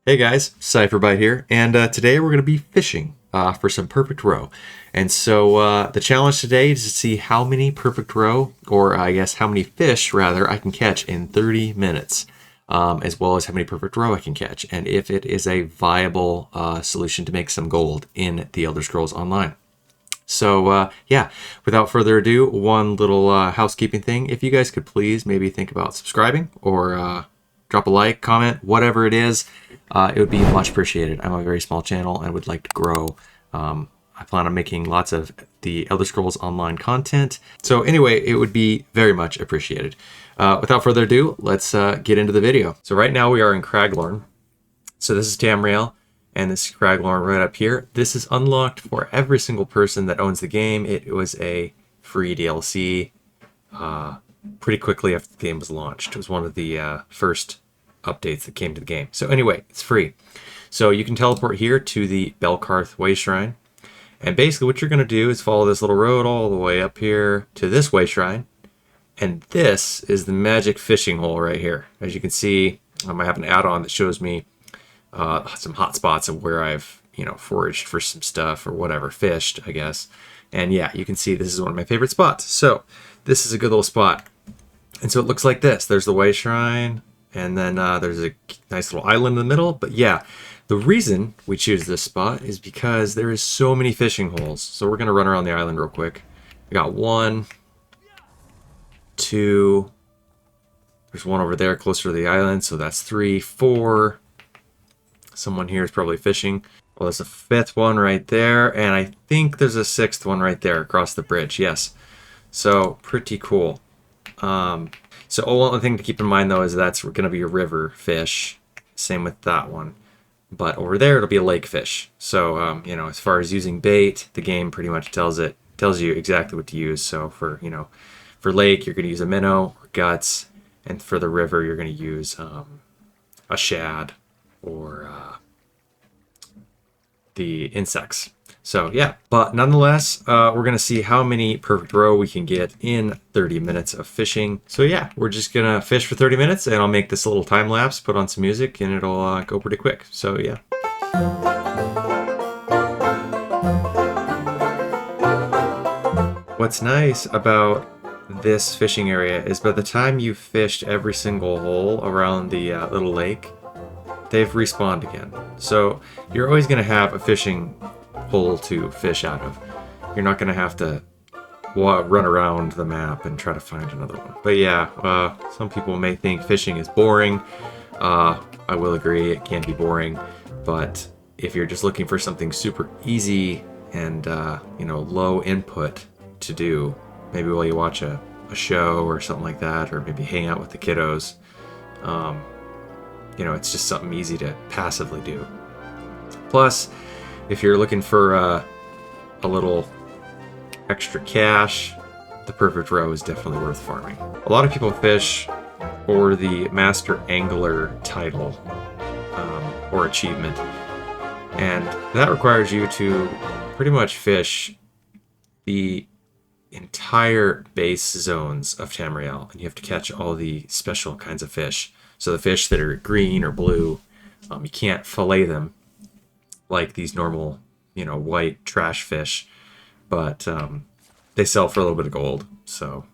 Hey guys, Cypherbite here, and today we're going to be fishing for some Perfect Roe. And so the challenge today is to see how many Perfect Roe, or I guess how many fish rather, I can catch in 30 minutes, as well as how many Perfect Roe I can catch, and if it is a viable solution to make some gold in the Elder Scrolls Online. So yeah, without further ado, one little housekeeping thing. If you guys could please maybe think about subscribing or drop a like, comment, whatever it is. It would be much appreciated. I'm a very small channel and would like to grow. I plan on making lots of the Elder Scrolls Online content. So anyway, it would be very much appreciated. Without further ado, let's get into the video. So right now we are in Craglorn. So this is Tamriel, and this is Craglorn right up here. This is unlocked for every single person that owns the game. It was a free DLC pretty quickly after the game was launched. It was one of the first updates that came to the game. So anyway, it's free. So you can teleport here to the Belkarth Way Shrine. And basically what you're going to do is follow this little road all the way up here to this Way Shrine. And this is the magic fishing hole right here. As you can see, I have an add-on that shows me some hot spots of where I've, foraged for some stuff or whatever, fished, I guess. And yeah, you can see this is one of my favorite spots. So this is a good little spot. And so it looks like this. There's the Way Shrine. And then there's a nice little island in the middle. But yeah, the reason we choose this spot is because there is so many fishing holes. So we're going to run around the island real quick. We got 1, 2. There's one over there closer to the island. So that's 3, 4. Someone here is probably fishing. Well, there's a 5th one right there. And I think there's a 6th one right there across the bridge. Yes. So pretty cool. So one thing to keep in mind, though, is that's going to be a river fish. Same with that one. But over there, it'll be a lake fish. So, as far as using bait, the game pretty much tells you exactly what to use. So for lake, you're going to use a minnow or guts. And for the river, you're going to use a shad or the insects. So yeah, but nonetheless, we're going to see how many Perfect Roe we can get in 30 minutes of fishing. So yeah, we're just going to fish for 30 minutes and I'll make this little time lapse, put on some music, and it'll go pretty quick. So yeah. What's nice about this fishing area is by the time you've fished every single hole around the little lake, they've respawned again. So you're always going to have a fishing hole to fish out of. You're not going to have to run around the map and try to find another one. But yeah, some people may think fishing is boring. I will agree, it can be boring. But if you're just looking for something super easy and low input to do, maybe while you watch a show or something like that, or maybe hang out with the kiddos, it's just something easy to passively do. Plus, if you're looking for a little extra cash, the Perfect Roe is definitely worth farming. A lot of people fish for the Master Angler title or achievement, and that requires you to pretty much fish the entire base zones of Tamriel, and you have to catch all the special kinds of fish. So the fish that are green or blue, you can't fillet them like these normal, white trash fish, but they sell for a little bit of gold. So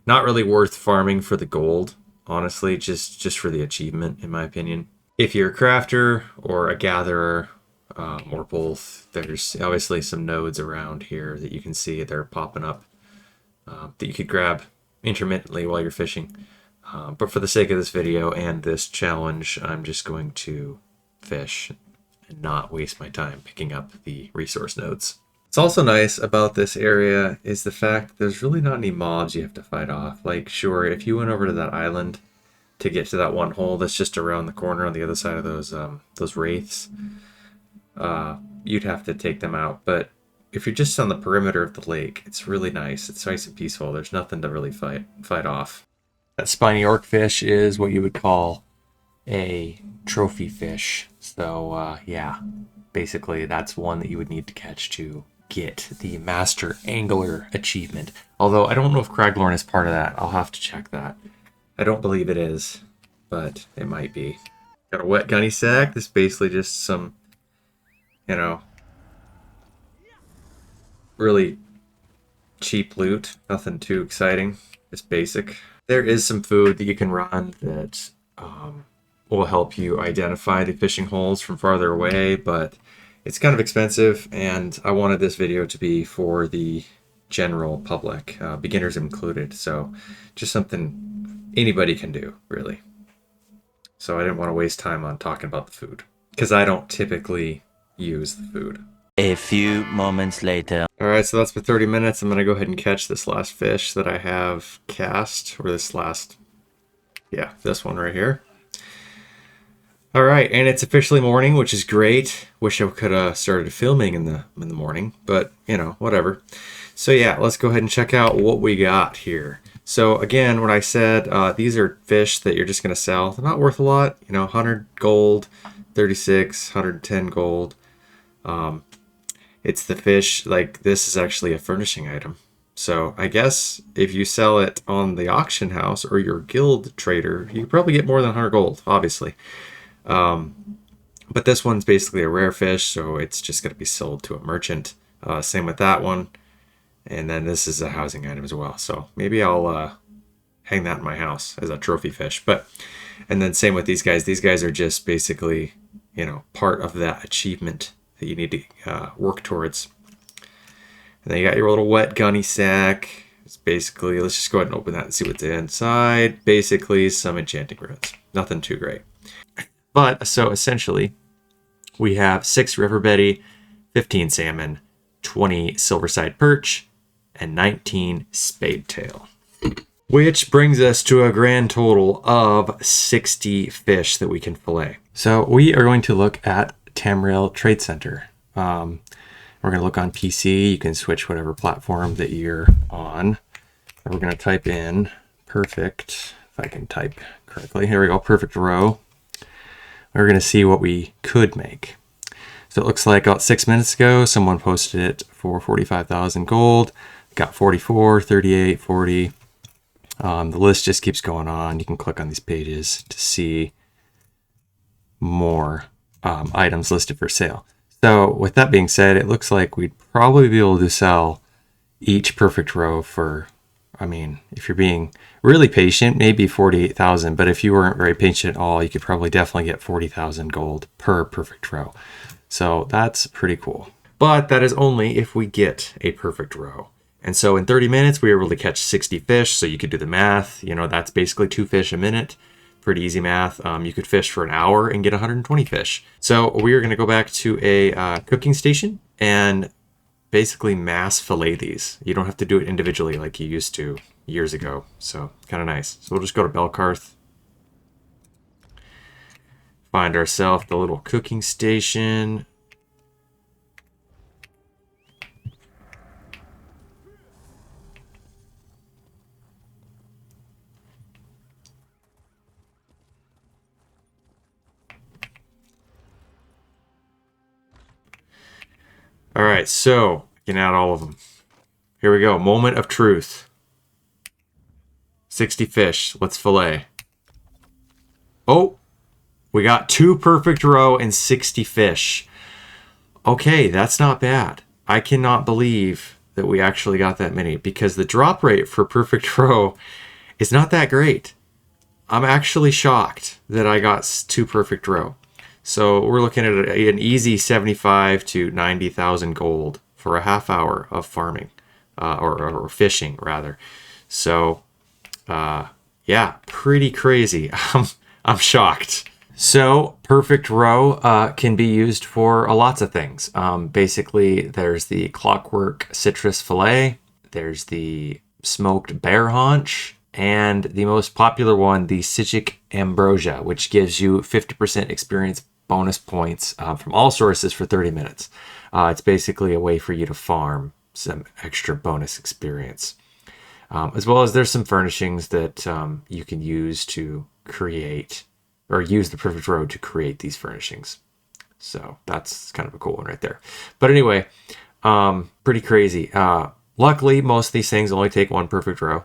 not really worth farming for the gold, honestly, just for the achievement, in my opinion. If you're a crafter or a gatherer, or both, there's obviously some nodes around here that you can see they're popping up that you could grab intermittently while you're fishing. But for the sake of this video and this challenge, I'm just going to fish and not waste my time picking up the resource nodes. What's also nice about this area is the fact that there's really not any mobs you have to fight off. Like, sure, if you went over to that island to get to that one hole that's just around the corner on the other side of those wraiths, you'd have to take them out. But if you're just on the perimeter of the lake, it's really nice. It's nice and peaceful. There's nothing to really fight off. That spiny orc fish is what you would call a trophy fish. So yeah, basically that's one that you would need to catch to get the Master Angler achievement. Although I don't know if Craglorn is part of that. I'll have to check that. I don't believe it is, but it might be. Got a wet gunny sack. This is basically just some, you know, really cheap loot. Nothing too exciting. Just basic. There is some food that you can run that will help you identify the fishing holes from farther away, but it's kind of expensive, and I wanted this video to be for the general public, beginners included. So just something anybody can do, really. So I didn't want to waste time on talking about the food because I don't typically use the food. A few moments later. All right, so that's for 30 minutes. I'm going to go ahead and catch this last fish that I have cast, or this one right here. All right, and it's officially morning, which is great. Wish I could have started filming in the morning, but you know, whatever. So yeah, let's go ahead and check out what we got here. So again, what I said, these are fish that you're just going to sell. They're not worth a lot, you know, 100 gold, 36, 110 gold. It's the fish, like this is actually a furnishing item. So I guess if you sell it on the auction house or your guild trader, you probably get more than 100 gold, obviously. But this one's basically a rare fish, so it's just going to be sold to a merchant. Same with that one. And then this is a housing item as well. So maybe I'll hang that in my house as a trophy fish. And then same with these guys. These guys are just basically, you know, part of that achievement that you need to work towards. And then you got your little wet gunny sack. It's basically, let's just go ahead and open that and see what's inside. Basically some enchanting runes. Nothing too great. But so essentially we have 6 river betty, 15 salmon, 20 silverside perch, and 19 spade tail. Which brings us to a grand total of 60 fish that we can fillet. So we are going to look at Tamriel Trade Center. We're going to look on PC. You can switch whatever platform that you're on. And we're going to type in perfect, if I can type correctly. Here we go, Perfect Roe. We're going to see what we could make. So it looks like about 6 minutes ago, someone posted it for 45,000 gold. Got 44, 38, 40. The list just keeps going on. You can click on these pages to see more items listed for sale. So with that being said, it looks like we'd probably be able to sell each Perfect Roe for, I mean, if you're being really patient, maybe 48,000. But if you weren't very patient at all, you could probably definitely get 40,000 gold per Perfect Roe. So that's pretty cool. But that is only if we get a Perfect Roe. And so in 30 minutes, we were able to catch 60 fish. So you could do the math. You know, that's basically 2 fish a minute. Pretty easy math. You could fish for an hour and get 120 fish. So we are going to go back to a cooking station and basically mass fillet these. You don't have to do it individually like you used to years ago. So kind of nice. So we'll just go to Belkarth. Find ourselves the little cooking station. All right, so I can add all of them. Here we go. Moment of truth. 60 fish. Let's fillet. Oh, we got 2 Perfect Roe and 60 fish. Okay, that's not bad. I cannot believe that we actually got that many because the drop rate for Perfect Roe is not that great. I'm actually shocked that I got 2 Perfect Roe. So we're looking at an easy 75 to 90,000 gold for a half hour of farming, or fishing rather. So, yeah, pretty crazy. I'm shocked. So Perfect Roe can be used for lots of things. Basically, there's the clockwork citrus fillet. There's the smoked bear haunch. And the most popular one, the Sijic Ambrosia, which gives you 50% experience bonus points from all sources for 30 minutes. It's basically a way for you to farm some extra bonus experience. As well as there's some furnishings that you can use to create, or use the Perfect Roe to create these furnishings. So that's kind of a cool one right there. But anyway, pretty crazy. Luckily, most of these things only take 1 Perfect Roe,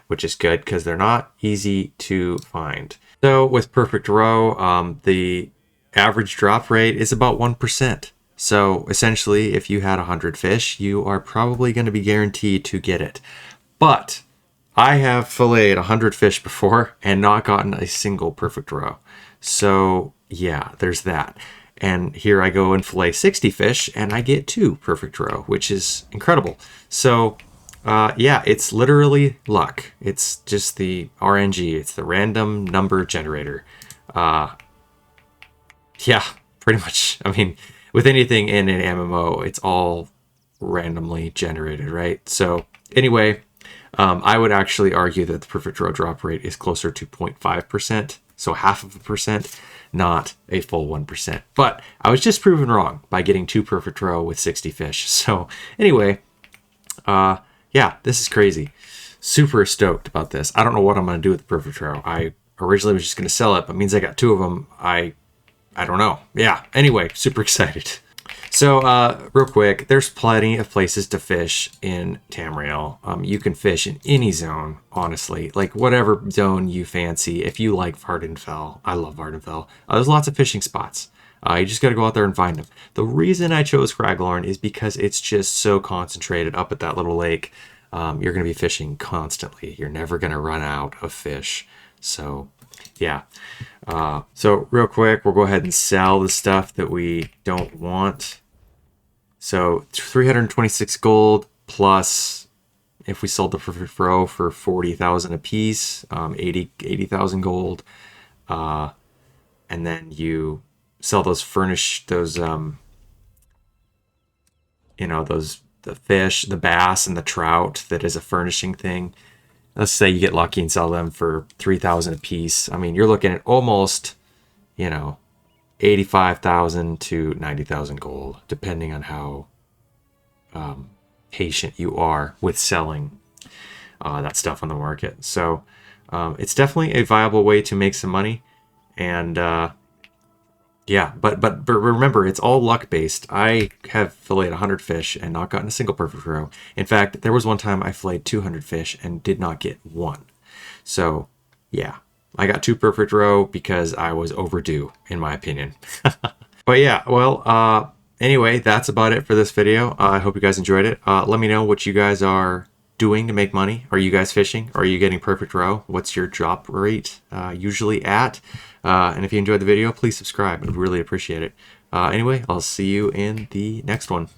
which is good because they're not easy to find. So with Perfect Roe, the average drop rate is about 1%. So essentially, if you had 100 fish, you are probably going to be guaranteed to get it. But I have filleted 100 fish before and not gotten a single Perfect Roe. So yeah, there's that. And here I go and fillet 60 fish and I get 2 Perfect Roe, which is incredible. So yeah, it's literally luck. It's just the RNG. It's the random number generator. Yeah, pretty much. I mean, with anything in an MMO, it's all randomly generated, right? So anyway, I would actually argue that the Perfect Roe drop rate is closer to 0.5%, so 0.5%, not a full 1%. But I was just proven wrong by getting 2 Perfect Roe with 60 fish. So anyway, yeah, this is crazy. Super stoked about this. I don't know what I'm going to do with the Perfect Roe. I originally was just going to sell it, but means I got 2 of them. I don't know. Yeah, anyway, super excited. So, real quick, there's plenty of places to fish in Tamriel. You can fish in any zone, honestly. Like, whatever zone you fancy. If you like Vardenfell, I love Vardenfell. There's lots of fishing spots. You just got to go out there and find them. The reason I chose Craglorn is because it's just so concentrated up at that little lake. You're going to be fishing constantly. You're never going to run out of fish. So, yeah. So real quick, we'll go ahead and sell the stuff that we don't want. So 326 gold plus, if we sold the Perfect Roe for 40,000 a piece, 80,000 gold. And then you sell those the fish, the bass and the trout that is a furnishing thing. Let's say you get lucky and sell them for 3,000 a piece. I mean, you're looking at almost, 85,000 to 90,000 gold, depending on how patient you are with selling that stuff on the market. So it's definitely a viable way to make some money. And yeah, but remember, it's all luck based. I have filleted 100 fish and not gotten a single Perfect Roe. In fact, there was one time I filleted 200 fish and did not get one. So yeah, I got 2 Perfect Roe because I was overdue, in my opinion. But yeah, well, anyway, that's about it for this video. I hope you guys enjoyed it. Let me know what you guys are doing to make money. Are you guys fishing? Are you getting Perfect Roe? What's your drop rate usually at? And if you enjoyed the video, please subscribe. I'd really appreciate it. Anyway, I'll see you in the next one.